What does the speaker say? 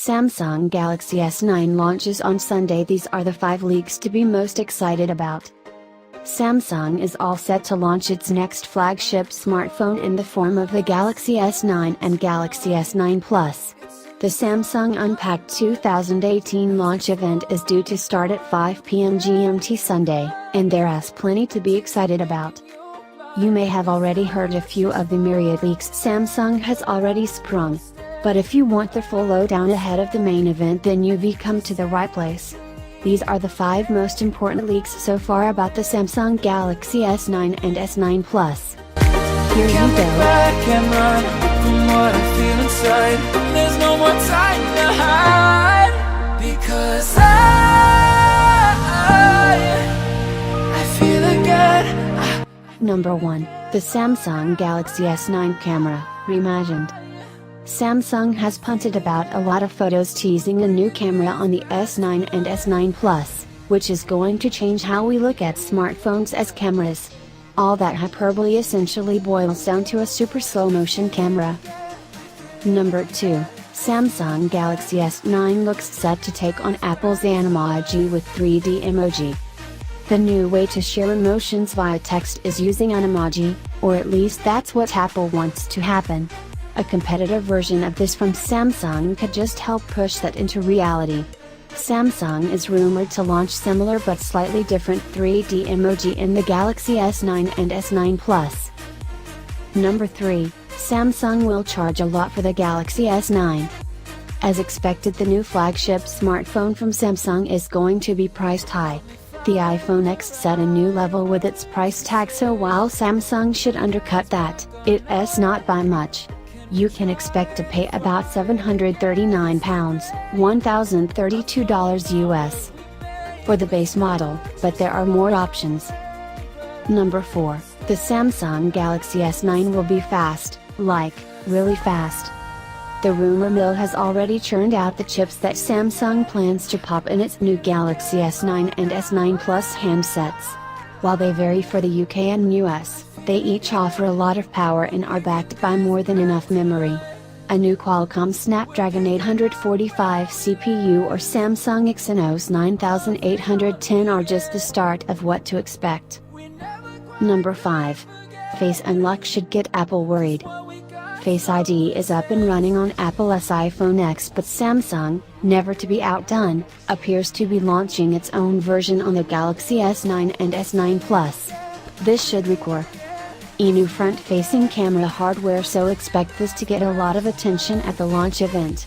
Samsung Galaxy S9 launches on Sunday. These are the 5 leaks to be most excited about. Samsung is all set to launch its next flagship smartphone in the form of the Galaxy S9 and Galaxy S9 Plus. The Samsung Unpacked 2018 launch event is due to start at 5 p.m. GMT Sunday, and there's plenty to be excited about. You may have already heard a few of the myriad leaks Samsung has already sprung. But if you want the full lowdown ahead of the main event, then you've come to the right place. These are the 5 most important leaks so far about the Samsung Galaxy S9 and S9 Plus. Here you go. Back and run from what I feel inside. There's no more time to hide, because I feel again. Number 1, the Samsung Galaxy S9 camera, reimagined. Samsung has punted about a lot of photos teasing a new camera on the S9 and S9 Plus, which is going to change how we look at smartphones as cameras. All that hyperbole essentially boils down to a super slow motion camera. Number 2, Samsung Galaxy S9 looks set to take on Apple's Emoji with 3D emoji. The new way to share emotions via text is using an emoji, or at least that's what Apple wants to happen. A competitive version of this from Samsung could just help push that into reality. Samsung is rumored to launch similar but slightly different 3D emoji in the Galaxy S9 and S9 Plus. Number 3, Samsung will charge a lot for the Galaxy S9. As expected, the new flagship smartphone from Samsung is going to be priced high. The iPhone X set a new level with its price tag, so while Samsung should undercut that, it's not by much. You can expect to pay about £739, $1,032 US, for the base model, but there are more options. Number 4, the Samsung Galaxy S9 will be fast, like, really fast. The rumor mill has already churned out the chips that Samsung plans to pop in its new Galaxy S9 and S9 Plus handsets. While they vary for the UK and US, they each offer a lot of power and are backed by more than enough memory. A new Qualcomm Snapdragon 845 CPU or Samsung Exynos 9810 are just the start of what to expect. Number 5. Face Unlock should get Apple worried. Face ID is up and running on Apple's iPhone X, but Samsung, never to be outdone, appears to be launching its own version on the Galaxy S9 and S9 Plus. This should require new front-facing camera hardware, so expect this to get a lot of attention at the launch event.